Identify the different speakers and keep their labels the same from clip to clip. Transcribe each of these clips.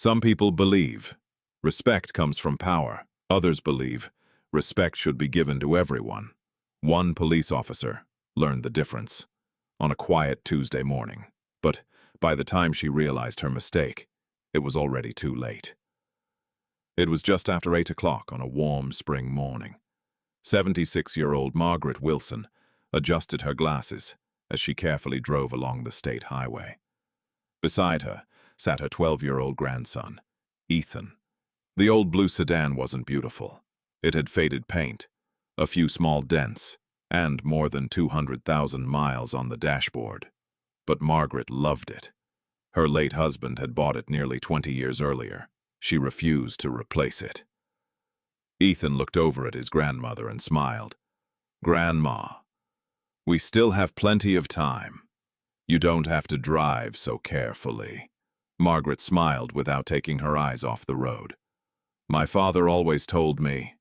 Speaker 1: Some people believe respect comes from power. Others believe respect should be given to everyone. One police officer learned the difference on a quiet Tuesday morning. But by the time she realized her mistake, it was already too late. It was just after 8 o'clock on a warm spring morning. 76-year-old Margaret Wilson adjusted her glasses as she carefully drove along the state highway. Beside her sat her 12-year-old grandson, Ethan. The old blue sedan wasn't beautiful. It had faded paint, a few small dents, and more than 200,000 miles on the dashboard. But Margaret loved it. Her late husband had bought it nearly 20 years earlier. She refused to replace it. Ethan looked over at his grandmother and smiled. "Grandma, we still have plenty of time. You don't have to drive so carefully." Margaret smiled without taking her eyes off the road. "My father always told me,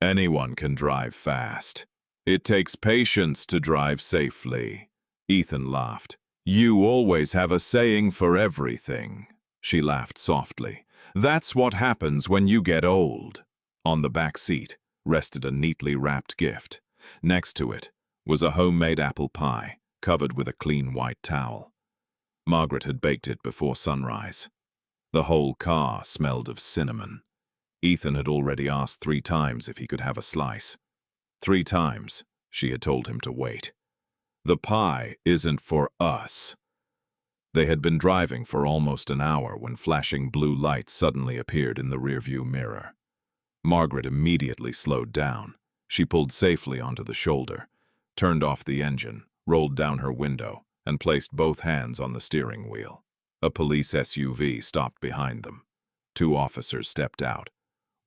Speaker 1: anyone can drive fast. It takes patience to drive safely." Ethan laughed. "You always have a saying for everything." She laughed softly. "That's what happens when you get old." On the back seat rested a neatly wrapped gift. Next to it was a homemade apple pie, covered with a clean white towel. Margaret had baked it before sunrise. The whole car smelled of cinnamon. Ethan had already asked 3 times if he could have a slice. 3 times she had told him to wait. "The pie isn't for us." They had been driving for almost an hour when flashing blue lights suddenly appeared in the rearview mirror. Margaret immediately slowed down. She pulled safely onto the shoulder, turned off the engine, rolled down her window, and placed both hands on the steering wheel. A police SUV stopped behind them. 2 officers stepped out.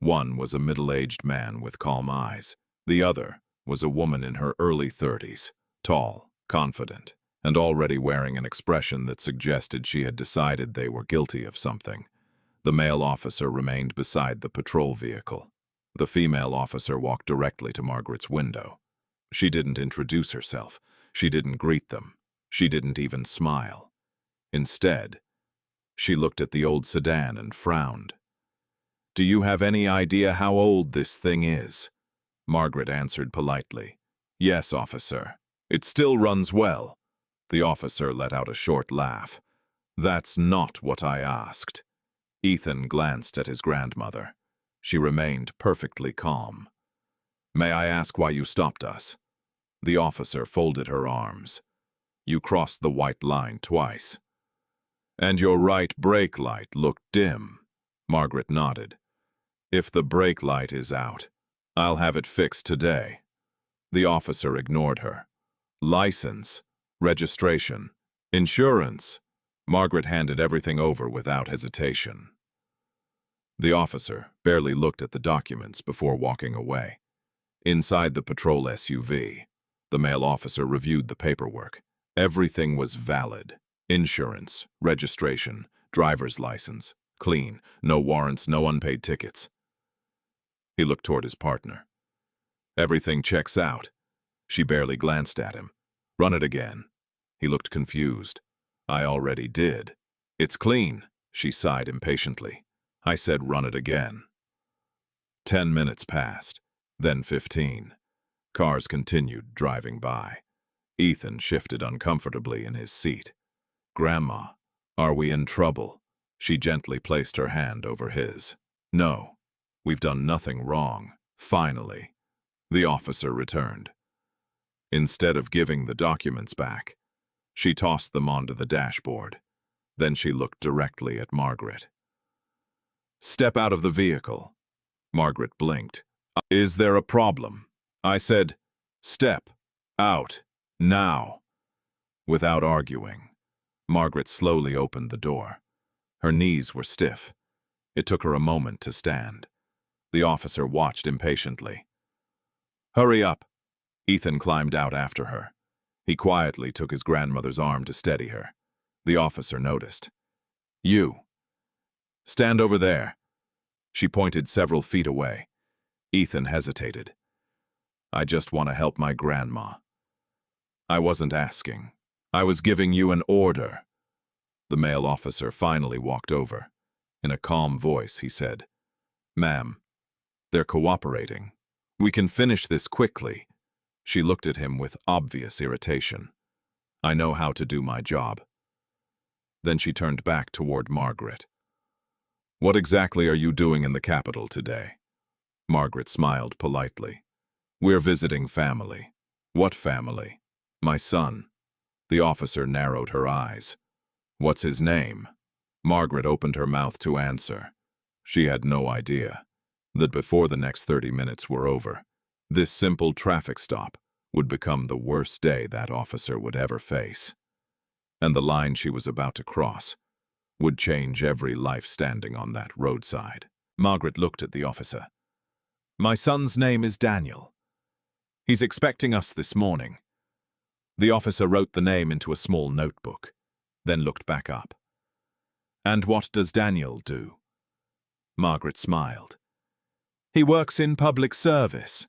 Speaker 1: One was a middle-aged man with calm eyes. The other was a woman in her early 30s, tall, confident, and already wearing an expression that suggested she had decided they were guilty of something. The male officer remained beside the patrol vehicle. The female officer walked directly to Margaret's window. She didn't introduce herself. She didn't greet them. She didn't even smile. Instead, she looked at the old sedan and frowned. "Do you have any idea how old this thing is?" Margaret answered politely. "Yes, officer. It still runs well." The officer let out a short laugh. "That's not what I asked." Ethan glanced at his grandmother. She remained perfectly calm. "May I ask why you stopped us?" The officer folded her arms. "You crossed the white line twice." "And your right brake light looked dim." Margaret nodded. "If the brake light is out, I'll have it fixed today." The officer ignored her. "License, registration, insurance." Margaret handed everything over without hesitation. The officer barely looked at the documents before walking away. Inside the patrol SUV, the male officer reviewed the paperwork. Everything was valid. Insurance, registration, driver's license, clean, no warrants, no unpaid tickets. He looked toward his partner. "Everything checks out." She barely glanced at him. "Run it again." He looked confused. "I already did." "It's clean," she sighed impatiently. "I said run it again." 10 minutes passed, then 15. Cars continued driving by. Ethan shifted uncomfortably in his seat. "Grandma, are we in trouble?" She gently placed her hand over his. "No, we've done nothing wrong." Finally, the officer returned. Instead of giving the documents back, she tossed them onto the dashboard. Then she looked directly at Margaret. "Step out of the vehicle." Margaret blinked. "Is there a problem?" I said, "Step out, now." Without arguing, Margaret slowly opened the door. Her knees were stiff. It took her a moment to stand. The officer watched impatiently. "Hurry up." Ethan climbed out after her. He quietly took his grandmother's arm to steady her. The officer noticed. "You. Stand over there." She pointed several feet away. Ethan hesitated. "I just want to help my grandma." "I wasn't asking. I was giving you an order." The male officer finally walked over. In a calm voice, he said, "Ma'am, they're cooperating. We can finish this quickly." She looked at him with obvious irritation. "I know how to do my job." Then she turned back toward Margaret. "What exactly are you doing in the capital today?" Margaret smiled politely. "We're visiting family." "What family?" "My son." The officer narrowed her eyes. "What's his name?" Margaret opened her mouth to answer. She had no idea that before the next 30 minutes were over, this simple traffic stop would become the worst day that officer would ever face. And the line she was about to cross would change every life standing on that roadside. Margaret looked at the officer. "My son's name is Daniel. He's expecting us this morning." The officer wrote the name into a small notebook, then looked back up. "And what does Daniel do?" Margaret smiled. "He works in public service."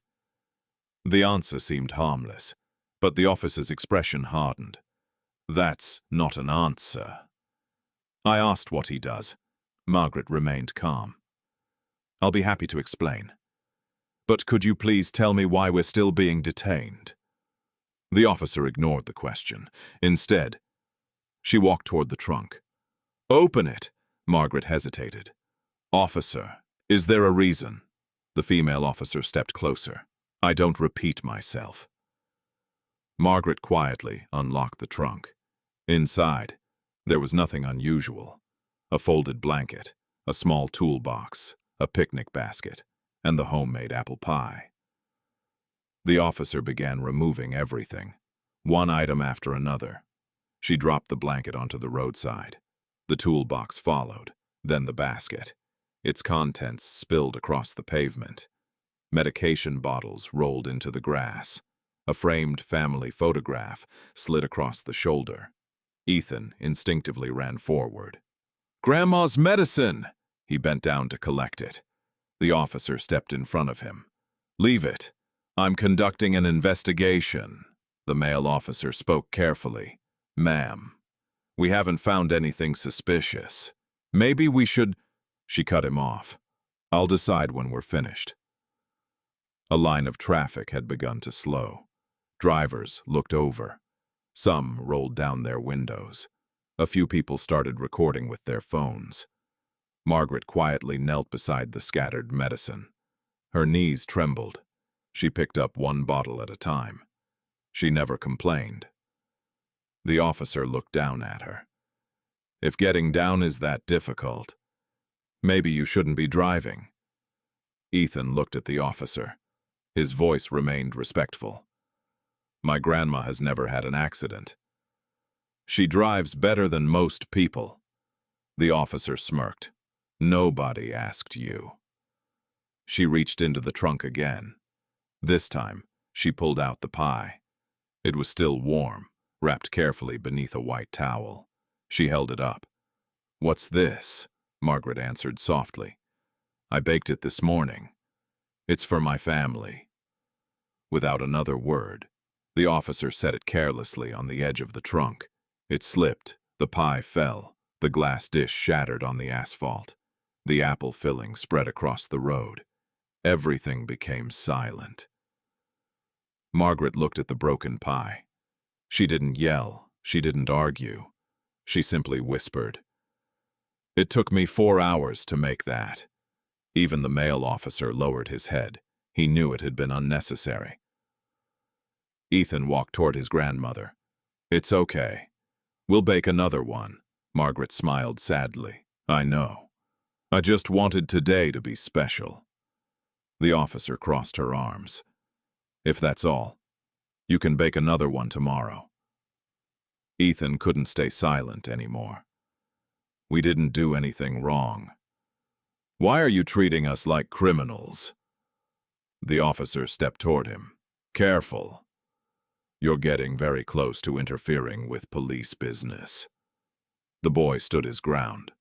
Speaker 1: The answer seemed harmless, but the officer's expression hardened. "That's not an answer." "I asked what he does." Margaret remained calm. "I'll be happy to explain. But could you please tell me why we're still being detained?" The officer ignored the question. Instead, she walked toward the trunk. "Open it." Margaret hesitated. "Officer, is there a reason?" The female officer stepped closer. "I don't repeat myself." Margaret quietly unlocked the trunk. Inside, there was nothing unusual. A folded blanket, a small toolbox, a picnic basket, and the homemade apple pie. The officer began removing everything, one item after another. She dropped the blanket onto the roadside. The toolbox followed, then the basket. Its contents spilled across the pavement. Medication bottles rolled into the grass. A framed family photograph slid across the shoulder. Ethan instinctively ran forward. "Grandma's medicine!" He bent down to collect it. The officer stepped in front of him. "Leave it. I'm conducting an investigation." The male officer spoke carefully. "Ma'am, we haven't found anything suspicious. Maybe we should—" She cut him off. "I'll decide when we're finished." A line of traffic had begun to slow. Drivers looked over. Some rolled down their windows. A few people started recording with their phones. Margaret quietly knelt beside the scattered medicine. Her knees trembled. She picked up one bottle at a time. She never complained. The officer looked down at her. "If getting down is that difficult, maybe you shouldn't be driving." Ethan looked at the officer. His voice remained respectful. "My grandma has never had an accident. She drives better than most people." The officer smirked. "Nobody asked you." She reached into the trunk again. This time, she pulled out the pie. It was still warm, wrapped carefully beneath a white towel. She held it up. "What's this?" Margaret answered softly. "I baked it this morning. It's for my family." Without another word, the officer set it carelessly on the edge of the trunk. It slipped, the pie fell, the glass dish shattered on the asphalt. The apple filling spread across the road. Everything became silent. Margaret looked at the broken pie. She didn't yell, she didn't argue. She simply whispered, "It took me 4 hours to make that." Even the male officer lowered his head. He knew it had been unnecessary. Ethan walked toward his grandmother. "It's okay. We'll bake another one." Margaret smiled sadly. "I know. I just wanted today to be special." The officer crossed her arms. "If that's all, you can bake another one tomorrow." Ethan couldn't stay silent anymore. "We didn't do anything wrong. Why are you treating us like criminals?" The officer stepped toward him. "Careful. You're getting very close to interfering with police business." The boy stood his ground.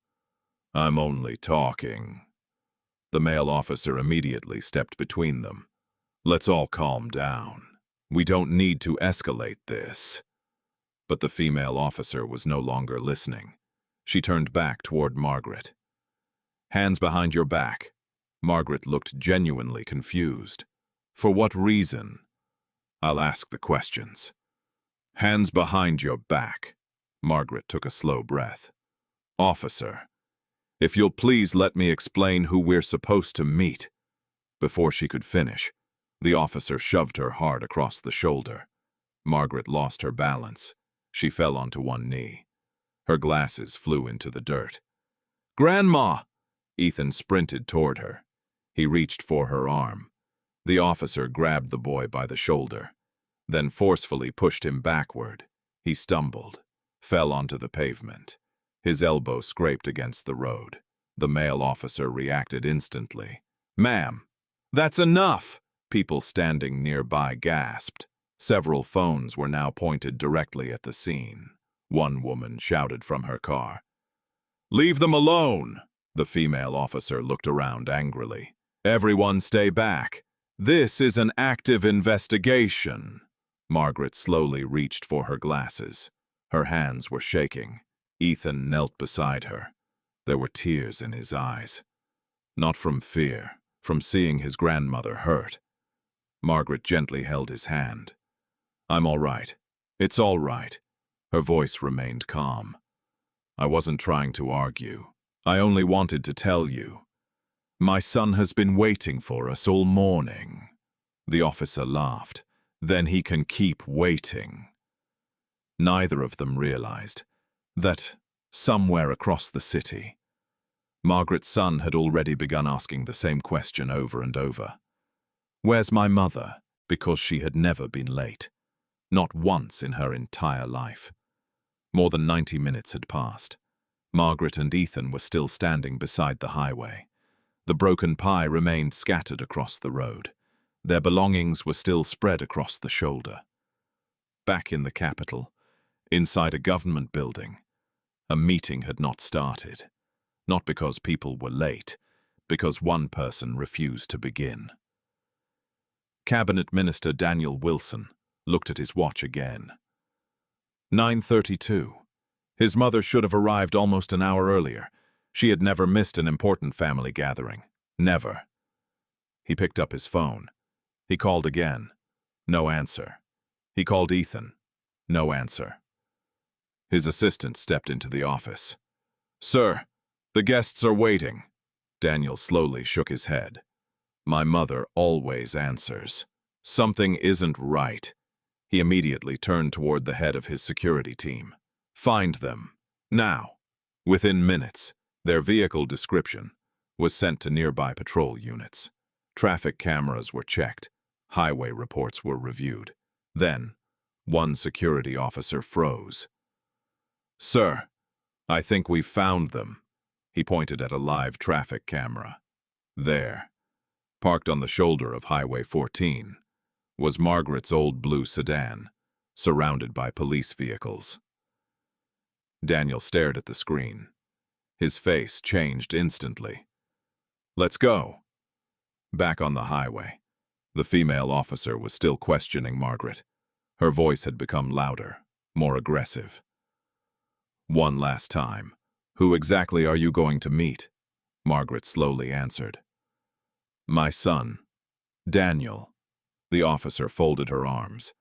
Speaker 1: "I'm only talking." The male officer immediately stepped between them. "Let's all calm down. We don't need to escalate this." But the female officer was no longer listening. She turned back toward Margaret. Hands behind your back. Margaret looked genuinely confused. For what reason? I'll ask the questions. Hands behind your back. Margaret took a slow breath. Officer, if you'll please let me explain who we're supposed to meet. Before she could finish, the officer shoved her hard across the shoulder. Margaret lost her balance. She fell onto one knee. Her glasses flew into the dirt. Grandma! Ethan sprinted toward her. He reached for her arm. The officer grabbed the boy by the shoulder, then forcefully pushed him backward. He stumbled, fell onto the pavement. His elbow scraped against the road. The male officer reacted instantly. Ma'am, that's enough! People standing nearby gasped. Several phones were now pointed directly at the scene. One woman shouted from her car. Leave them alone! The female officer looked around angrily. Everyone stay back. This is an active investigation. Margaret slowly reached for her glasses. Her hands were shaking. Ethan knelt beside her. There were tears in his eyes. Not from fear, from seeing his grandmother hurt. Margaret gently held his hand. I'm all right. It's all right. Her voice remained calm. I wasn't trying to argue. I only wanted to tell you. My son has been waiting for us all morning. The officer laughed. Then he can keep waiting. Neither of them realized that somewhere across the city, Margaret's son had already begun asking the same question over and over. Where's my mother? Because she had never been late. Not once in her entire life. More than 90 minutes had passed. Margaret and Ethan were still standing beside the highway. The broken pie remained scattered across the road. Their belongings were still spread across the shoulder. Back in the capital, inside a government building, a meeting had not started. Not because people were late, because one person refused to begin. Cabinet Minister Daniel Wilson looked at his watch again. 9:32. His mother should have arrived almost an hour earlier. She had never missed an important family gathering. Never. He picked up his phone. He called again. No answer. He called Ethan. No answer. His assistant stepped into the office. Sir, the guests are waiting. Daniel slowly shook his head. My mother always answers. Something isn't right. He immediately turned toward the head of his security team. Find them. Now. Within minutes, their vehicle description was sent to nearby patrol units. Traffic cameras were checked. Highway reports were reviewed. Then, one security officer froze. Sir, I think we've found them. He pointed at a live traffic camera. There, parked on the shoulder of Highway 14, was Margaret's old blue sedan, surrounded by police vehicles. Daniel stared at the screen. His face changed instantly. Let's go. Back on the highway, the female officer was still questioning Margaret. Her voice had become louder, more aggressive. One last time. Who exactly are you going to meet? Margaret slowly answered. My son, Daniel. The officer folded her arms.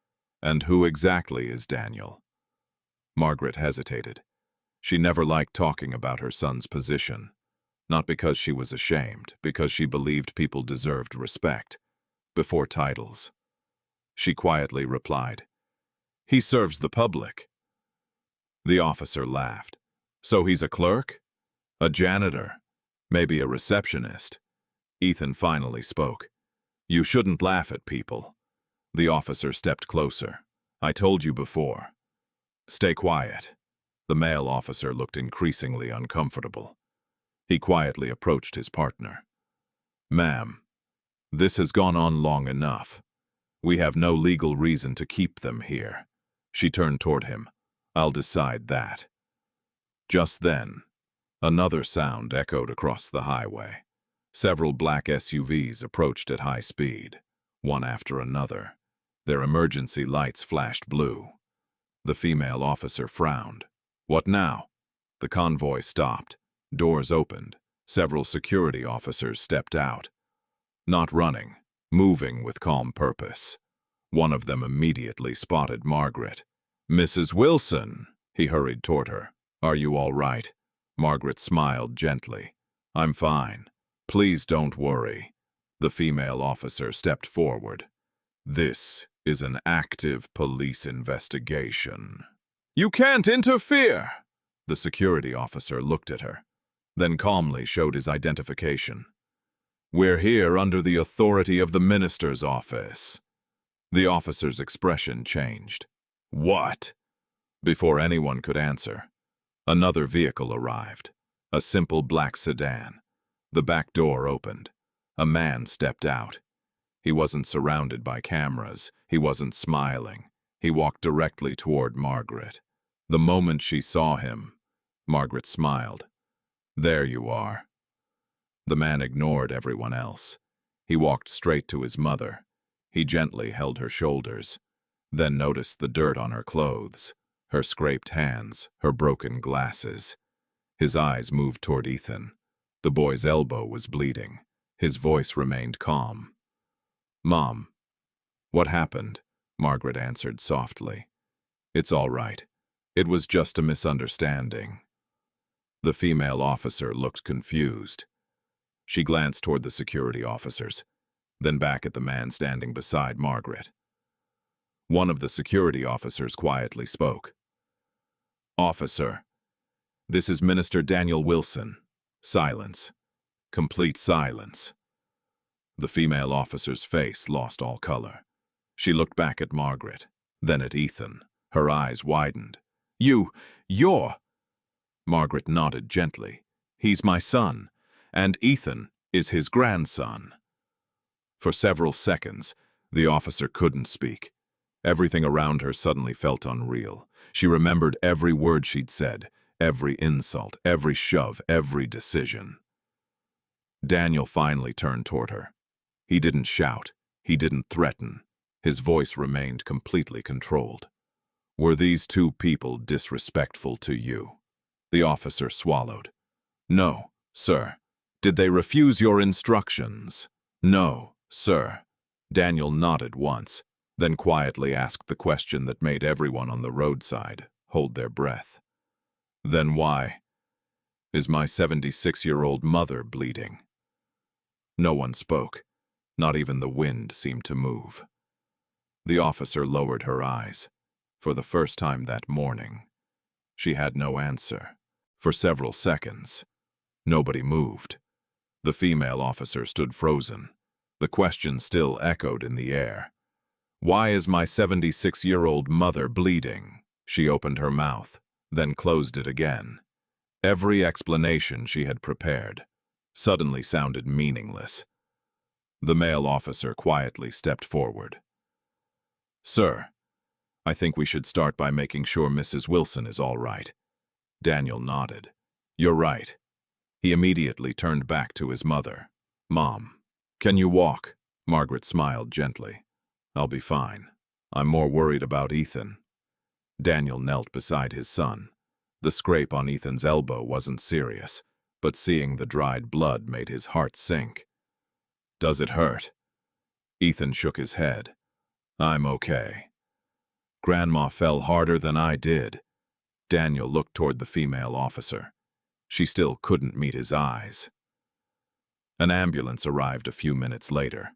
Speaker 1: And who exactly is Daniel? Margaret hesitated. She never liked talking about her son's position. Not because she was ashamed, because she believed people deserved respect, before titles. She quietly replied, He serves the public. The officer laughed. So he's a clerk? A janitor? Maybe a receptionist? Ethan finally spoke. You shouldn't laugh at people. The officer stepped closer. I told you before. Stay quiet. The male officer looked increasingly uncomfortable. He quietly approached his partner. Ma'am, this has gone on long enough. We have no legal reason to keep them here. She turned toward him. I'll decide that. Just then, another sound echoed across the highway. Several black SUVs approached at high speed, one after another. Their emergency lights flashed blue. The female officer frowned. What now? The convoy stopped. Doors opened. Several security officers stepped out. Not running, moving with calm purpose. One of them immediately spotted Margaret. "Mrs. Wilson," he hurried toward her. "Are you all right?" Margaret smiled gently. "I'm fine. Please don't worry." The female officer stepped forward. "This is an active police investigation." "You can't interfere!" The security officer looked at her, then calmly showed his identification. "We're here under the authority of the minister's office." The officer's expression changed. "What?" Before anyone could answer, another vehicle arrived, a simple black sedan. The back door opened. A man stepped out. He wasn't surrounded by cameras. He wasn't smiling. He walked directly toward Margaret. The moment she saw him, Margaret smiled. "There you are." The man ignored everyone else. He walked straight to his mother. He gently held her shoulders, then noticed the dirt on her clothes, her scraped hands, her broken glasses. His eyes moved toward Ethan. The boy's elbow was bleeding. His voice remained calm. "Mom, what happened?" Margaret answered softly. "It's all right. It was just a misunderstanding." The female officer looked confused. She glanced toward the security officers, then back at the man standing beside Margaret. One of the security officers quietly spoke. "Officer, this is Minister Daniel Wilson." Silence. Complete silence. The female officer's face lost all color. She looked back at Margaret, then at Ethan. Her eyes widened. You're... Margaret nodded gently. "He's my son, and Ethan is his grandson." For several seconds, the officer couldn't speak. Everything around her suddenly felt unreal. She remembered every word she'd said, every insult, every shove, every decision. Daniel finally turned toward her. He didn't shout. He didn't threaten. His voice remained completely controlled. "Were these two people disrespectful to you?" The officer swallowed. "No, sir." "Did they refuse your instructions?" "No, sir." Daniel nodded once, then quietly asked the question that made everyone on the roadside hold their breath. "Then why is my 76-year-old mother bleeding?" No one spoke. Not even the wind seemed to move. The officer lowered her eyes. For the first time that morning, she had no answer. For several seconds, nobody moved. The female officer stood frozen. The question still echoed in the air. "Why is my 76-year-old mother bleeding?" She opened her mouth, then closed it again. Every explanation she had prepared suddenly sounded meaningless. The male officer quietly stepped forward. "Sir, I think we should start by making sure Mrs. Wilson is all right." Daniel nodded. "You're right." He immediately turned back to his mother. "Mom, can you walk?" Margaret smiled gently. "I'll be fine. I'm more worried about Ethan." Daniel knelt beside his son. The scrape on Ethan's elbow wasn't serious, but seeing the dried blood made his heart sink. "Does it hurt?" Ethan shook his head. "I'm okay. Grandma fell harder than I did." Daniel looked toward the female officer. She still couldn't meet his eyes. An ambulance arrived a few minutes later.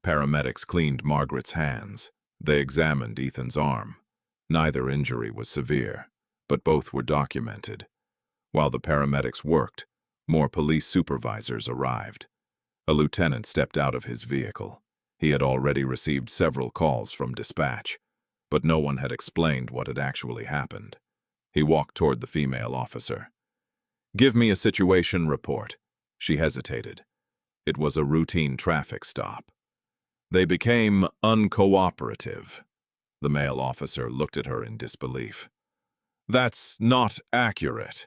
Speaker 1: Paramedics cleaned Margaret's hands. They examined Ethan's arm. Neither injury was severe, but both were documented. While the paramedics worked, more police supervisors arrived. A lieutenant stepped out of his vehicle. He had already received several calls from dispatch, but no one had explained what had actually happened. He walked toward the female officer. "Give me a situation report." She hesitated. It was a routine traffic stop. "They became uncooperative." The male officer looked at her in disbelief. "That's not accurate."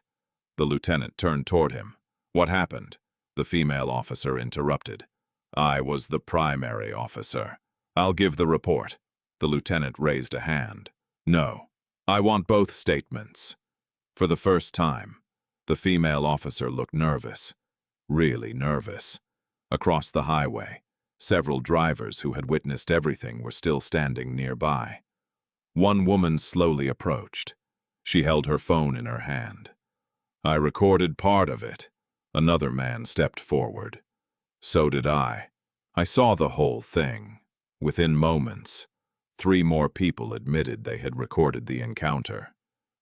Speaker 1: The lieutenant turned toward him. "What happened?" The female officer interrupted. "I was the primary officer. I'll give the report." The lieutenant raised a hand. "No, I want both statements." For the first time, the female officer looked nervous. really nervous. Across the highway, several drivers who had witnessed everything were still standing nearby. One woman slowly approached. She held her phone in her hand. "I recorded part of it." Another man stepped forward. "So did I. I saw the whole thing." Within moments, 3 more people admitted they had recorded the encounter.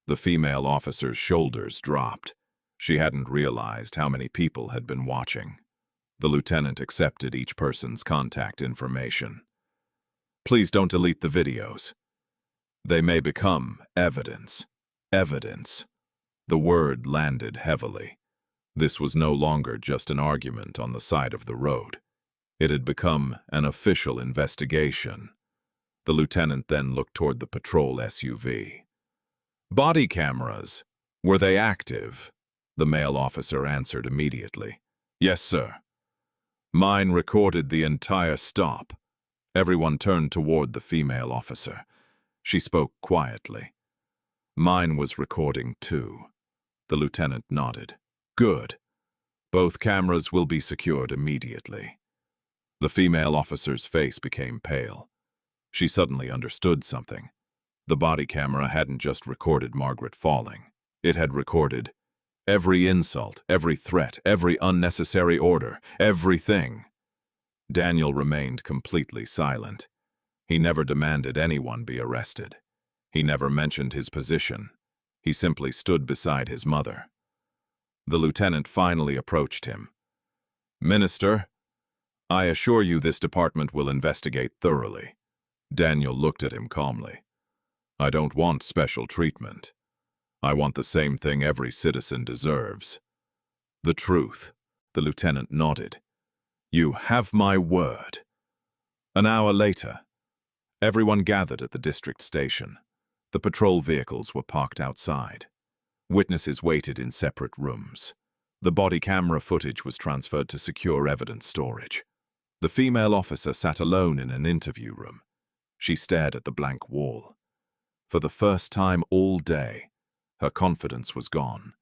Speaker 1: The female officer's shoulders dropped. She hadn't realized how many people had been watching. The lieutenant accepted each person's contact information. "Please don't delete the videos. They may become evidence." Evidence. The word landed heavily. This was no longer just an argument on the side of the road. It had become an official investigation. The lieutenant then looked toward the patrol SUV. "Body cameras. Were they active?" The male officer answered immediately. "Yes, sir. Mine recorded the entire stop." Everyone turned toward the female officer. She spoke quietly. "Mine was recording too." The lieutenant nodded. "Good. Both cameras will be secured immediately." The female officer's face became pale. She suddenly understood something. The body camera hadn't just recorded Margaret falling. It had recorded every insult, every threat, every unnecessary order, everything. Daniel remained completely silent. He never demanded anyone be arrested. He never mentioned his position. He simply stood beside his mother. The lieutenant finally approached him. "Minister, I assure you this department will investigate thoroughly." Daniel looked at him calmly. "I don't want special treatment. I want the same thing every citizen deserves. The truth." The lieutenant nodded. "You have my word." An hour later, everyone gathered at the district station. The patrol vehicles were parked outside. Witnesses waited in separate rooms. The body camera footage was transferred to secure evidence storage. The female officer sat alone in an interview room. She stared at the blank wall. For the first time all day, her confidence was gone.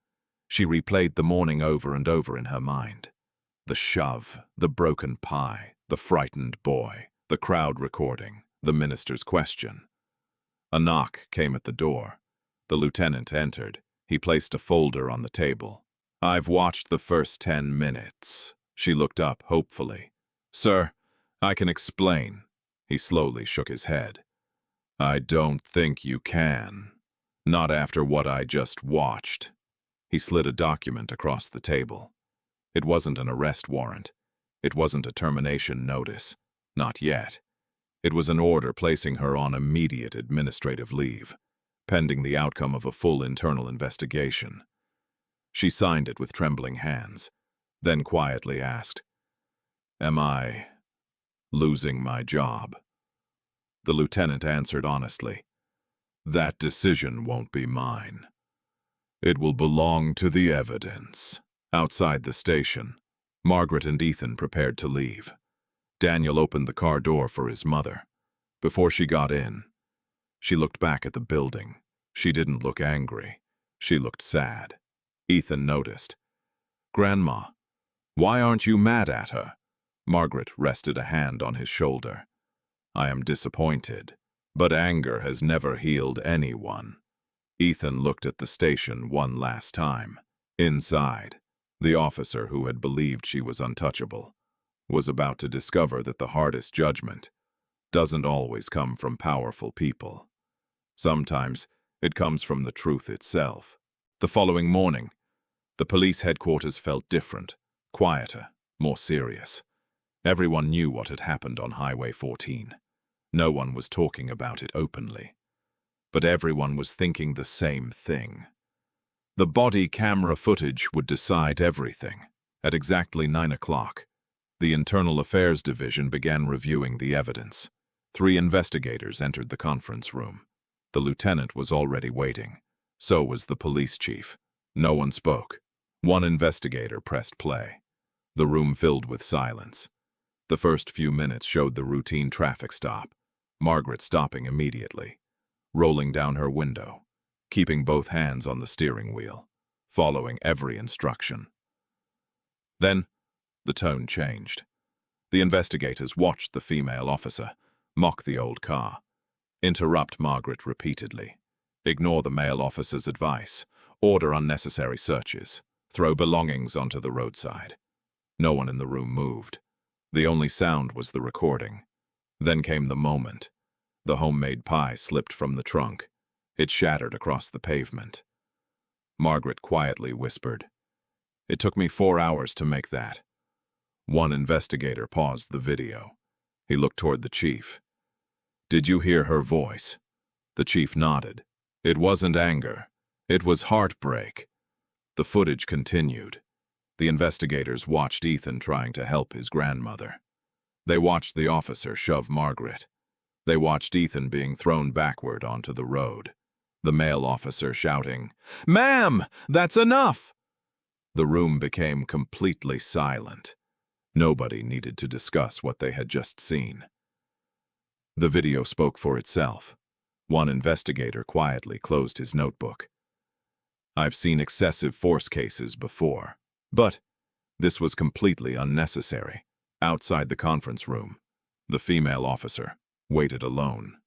Speaker 1: She replayed the morning over and over in her mind. The shove, the broken pie, the frightened boy, the crowd recording, the minister's question. A knock came at the door. The lieutenant entered. He placed a folder on the table. "I've watched the first 10 minutes. She looked up hopefully. "Sir, I can explain." He slowly shook his head. "I don't think you can. Not after what I just watched." He slid a document across the table. It wasn't an arrest warrant. It wasn't a termination notice. Not yet. It was an order placing her on immediate administrative leave, pending the outcome of a full internal investigation. She signed it with trembling hands, then quietly asked, "Am I losing my job?" The lieutenant answered honestly, "That decision won't be mine. It will belong to the evidence." Outside the station, Margaret and Ethan prepared to leave. Daniel opened the car door for his mother. Before she got in, she looked back at the building. She didn't look angry. She looked sad. Ethan noticed. "Grandma, why aren't you mad at her?" Margaret rested a hand on his shoulder. "I am disappointed, but anger has never healed anyone." Ethan looked at the station one last time. Inside, the officer who had believed she was untouchable was about to discover that the hardest judgment doesn't always come from powerful people. Sometimes it comes from the truth itself. The following morning, the police headquarters felt different, quieter, more serious. Everyone knew what had happened on Highway 14. No one was talking about it openly. But everyone was thinking the same thing. The body camera footage would decide everything. At exactly 9 o'clock, the Internal Affairs Division began reviewing the evidence. 3 investigators entered the conference room. The lieutenant was already waiting. So was the police chief. No one spoke. One investigator pressed play. The room filled with silence. The first few minutes showed the routine traffic stop. Margaret stopping immediately, rolling down her window, keeping both hands on the steering wheel, following every instruction. Then, The tone changed. The investigators watched the female officer mock the old car, interrupt Margaret repeatedly, ignore the male officer's advice, order unnecessary searches, throw belongings onto the roadside. No one in the room moved. The only sound was the recording. Then came the moment. The homemade pie slipped from the trunk. It shattered across the pavement. Margaret quietly whispered, "It took me 4 hours to make that." One investigator paused the video. He looked toward the chief. "Did you hear her voice?" The chief nodded. It wasn't anger. It was heartbreak. The footage continued. The investigators watched Ethan trying to help his grandmother. They watched the officer shove Margaret. They watched Ethan being thrown backward onto the road. The male officer shouting, "Ma'am, that's enough!" The room became completely silent. Nobody needed to discuss what they had just seen. The video spoke for itself. One investigator quietly closed his notebook. "I've seen excessive force cases before, but this was completely unnecessary." Outside the conference room, the female officer waited alone.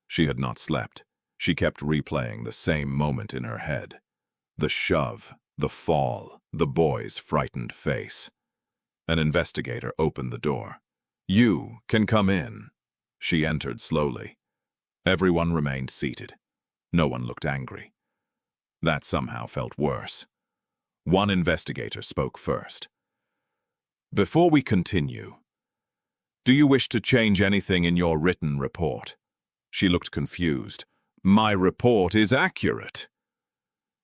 Speaker 1: She had not slept. She kept replaying the same moment in her head. The shove, the fall, the boy's frightened face. An investigator opened the door. "You can come in." She entered slowly. Everyone remained seated. No one looked angry. That somehow felt worse. One investigator spoke first. "Before we continue, do you wish to change anything in your written report?" She looked confused. "My report is accurate."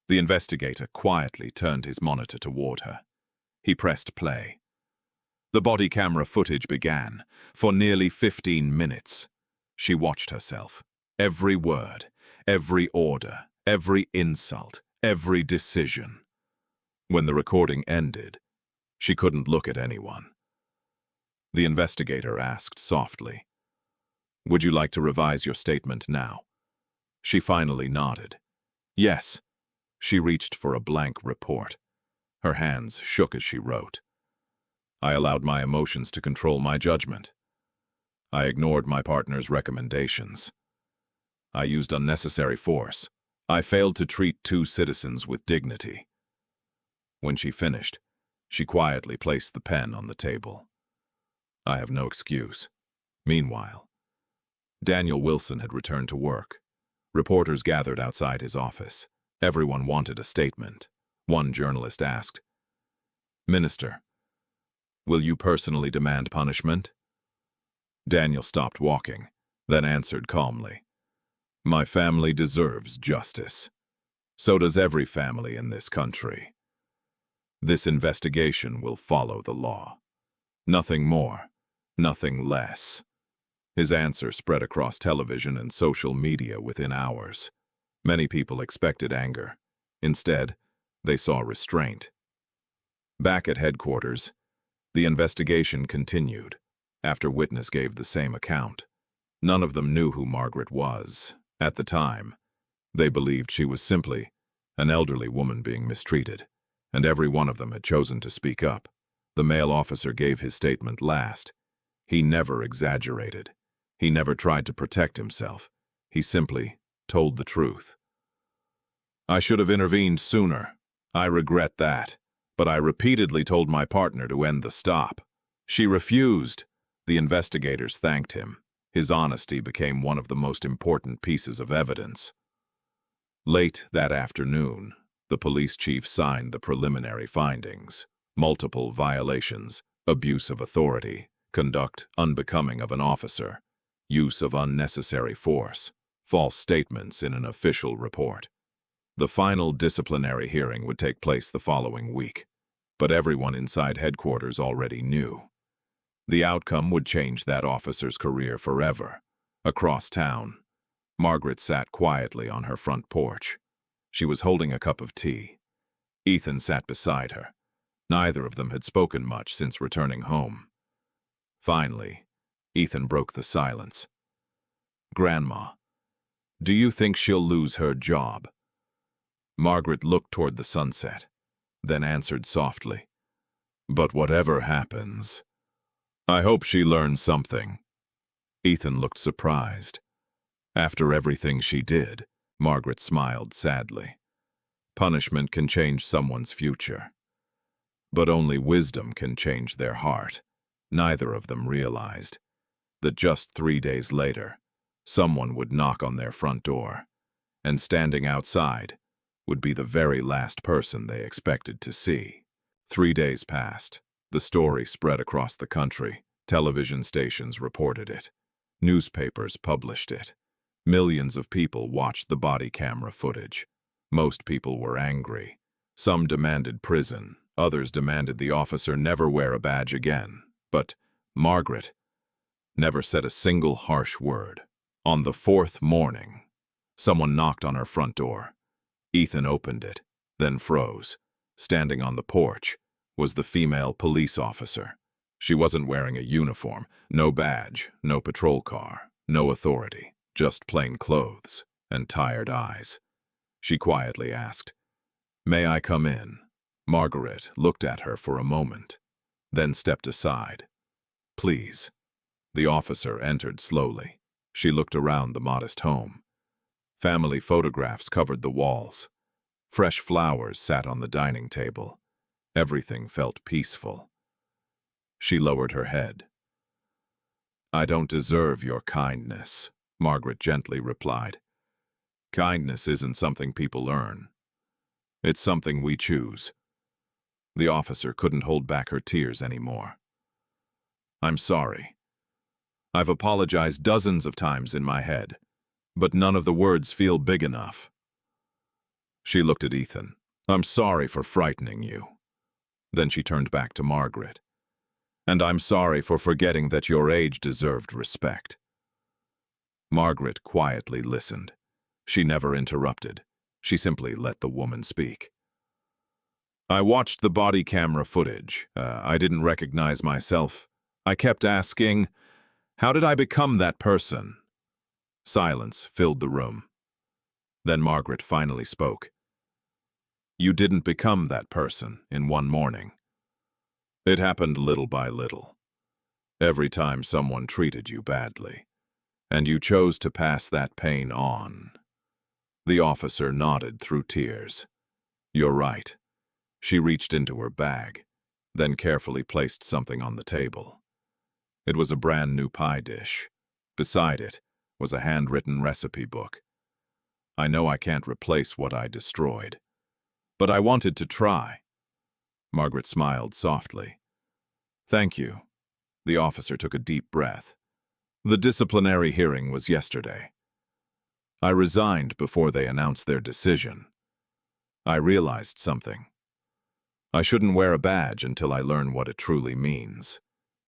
Speaker 1: The investigator quietly turned his monitor toward her. He pressed play. The body camera footage began. For nearly 15 minutes, she watched herself. Every word, every order, every insult, every decision. When the recording ended, she couldn't look at anyone. The investigator asked softly, "Would you like to revise your statement now?" She finally nodded. "Yes." She reached for a blank report. Her hands shook as she wrote. "I allowed my emotions to control my judgment. I ignored my partner's recommendations. I used unnecessary force. I failed to treat 2 citizens with dignity." When she finished, she quietly placed the pen on the table. "I have no excuse." Meanwhile, Daniel Wilson had returned to work. Reporters gathered outside his office. Everyone wanted a statement. One journalist asked, "Minister, will you personally demand punishment?" Daniel stopped walking, then answered calmly, "My family deserves justice. So does every family in this country. This investigation will follow the law. Nothing more, nothing less." His answer spread across television and social media within hours. Many people expected anger. Instead, they saw restraint. Back at headquarters, the investigation continued. After witness gave the same account. None of them knew who Margaret was. At the time, they believed she was simply an elderly woman being mistreated, and every one of them had chosen to speak up. The male officer gave his statement last. He never exaggerated. He never tried to protect himself. He simply told the truth. "I should have intervened sooner. I regret that. But I repeatedly told my partner to end the stop. She refused." The investigators thanked him. His honesty became one of the most important pieces of evidence. Late that afternoon, the police chief signed the preliminary findings. Multiple violations, abuse of authority, conduct unbecoming of an officer, use of unnecessary force, false statements in an official report. The final disciplinary hearing would take place the following week, but everyone inside headquarters already knew. The outcome would change that officer's career forever. Across town, Margaret sat quietly on her front porch. She was holding a cup of tea. Ethan sat beside her. Neither of them had spoken much since returning home. Finally, Ethan broke the silence. "Grandma, do you think she'll lose her job?" Margaret looked toward the sunset, then answered softly, But whatever happens, I hope she learns something." Ethan looked surprised. After everything she did, Margaret smiled sadly. Punishment can change someone's future, but only wisdom can change their heart. Neither of them realized that just 3 days later, someone would knock on their front door, and standing outside would be the very last person they expected to see. 3 days passed. The story spread across the country. Television stations reported it. Newspapers published it. Millions of people watched the body camera footage. Most people were angry. Some demanded prison. Others demanded the officer never wear a badge again. But Margaret never said a single harsh word. On the 4th morning, someone knocked on her front door. Ethan opened it, then froze. Standing on the porch was the female police officer. She wasn't wearing a uniform, no badge, no patrol car, no authority, just plain clothes and tired eyes. She quietly asked, "May I come in?" Margaret looked at her for a moment, then stepped aside. "Please." The officer entered slowly. She looked around the modest home. Family photographs covered the walls. Fresh flowers sat on the dining table. Everything felt peaceful. She lowered her head. "I don't deserve your kindness," Margaret gently replied. "Kindness isn't something people earn. It's something we choose." The officer couldn't hold back her tears anymore. "I'm sorry. I've apologized dozens of times in my head, but none of the words feel big enough." She looked at Ethan. "I'm sorry for frightening you." Then she turned back to Margaret. "And I'm sorry for forgetting that your age deserved respect." Margaret quietly listened. She never interrupted. She simply let the woman speak. "I watched the body camera footage. I didn't recognize myself. I kept asking, how did I become that person?" Silence filled the room. Then Margaret finally spoke. "You didn't become that person in one morning. It happened little by little. Every time someone treated you badly, and you chose to pass that pain on." The officer nodded through tears. "You're right." She reached into her bag, then carefully placed something on the table. It was a brand new pie dish. Beside it was a handwritten recipe book. "I know I can't replace what I destroyed, but I wanted to try." Margaret smiled softly. "Thank you." The officer took a deep breath. "The disciplinary hearing was yesterday. I resigned before they announced their decision. I realized something. I shouldn't wear a badge until I learn what it truly means."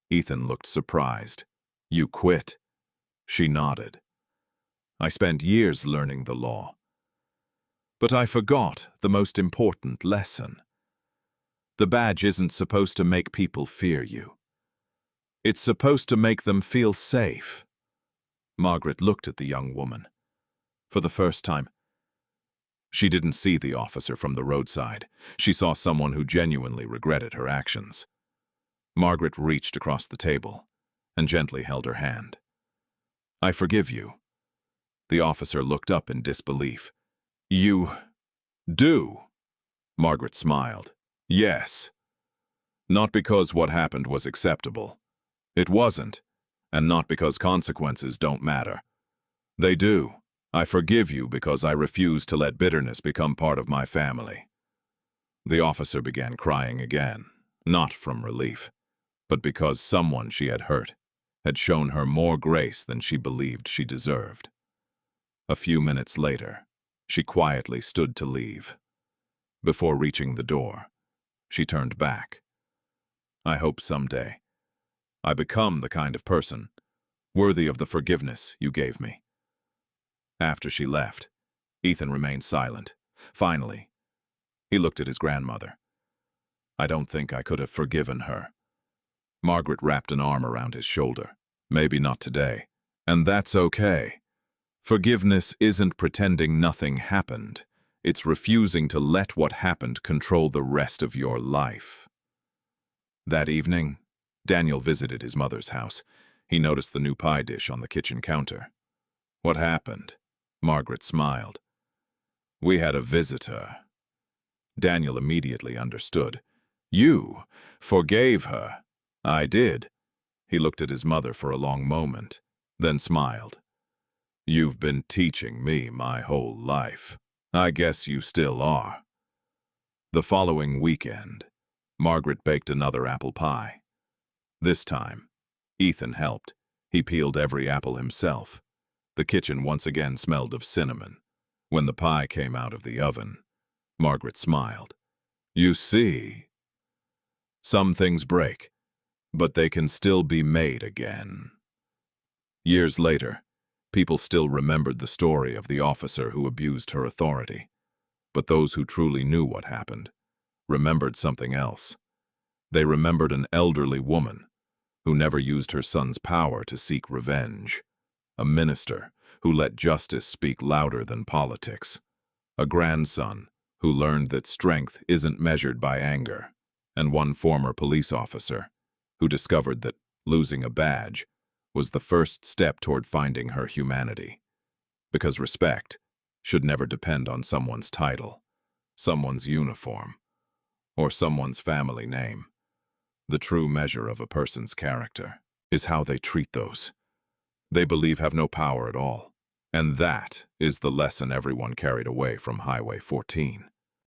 Speaker 1: Ethan looked surprised. "You quit?" She nodded. "I spent years learning the law. But I forgot the most important lesson. The badge isn't supposed to make people fear you. It's supposed to make them feel safe." Margaret looked at the young woman. For the first time, she didn't see the officer from the roadside. She saw someone who genuinely regretted her actions. Margaret reached across the table and gently held her hand. "I forgive you." The officer looked up in disbelief. "You do?" Margaret smiled. "Yes. Not because what happened was acceptable. It wasn't, and not because consequences don't matter. They do. I forgive you because I refuse to let bitterness become part of my family." The officer began crying again, not from relief, but because someone she had hurt had shown her more grace than she believed she deserved. A few minutes later, she quietly stood to leave. Before reaching the door, she turned back. "I hope someday I become the kind of person worthy of the forgiveness you gave me." After she left, Ethan remained silent. Finally, he looked at his grandmother. "I don't think I could have forgiven her." Margaret wrapped an arm around his shoulder. "Maybe not today, and that's okay. Forgiveness isn't pretending nothing happened. It's refusing to let what happened control the rest of your life." That evening, Daniel visited his mother's house. He noticed the new pie dish on the kitchen counter. What happened? Margaret smiled. We had a visitor. Daniel immediately understood. You forgave her. I did. He looked at his mother for a long moment, then smiled. You've been teaching me my whole life. I guess you still are. The following weekend, Margaret baked another apple pie. This time, Ethan helped. He peeled every apple himself. The kitchen once again smelled of cinnamon. When the pie came out of the oven, Margaret smiled. You see, some things break, but they can still be made again. Years later, people still remembered the story of the officer who abused her authority. But those who truly knew what happened remembered something else. They remembered an elderly woman who never used her son's power to seek revenge, a minister who let justice speak louder than politics, a grandson who learned that strength isn't measured by anger, and one former police officer who discovered that losing a badge was the first step toward finding her humanity. Because respect should never depend on someone's title, someone's uniform, or someone's family name. The true measure of a person's character is how they treat those they believe have no power at all. And that is the lesson everyone carried away from Highway 14.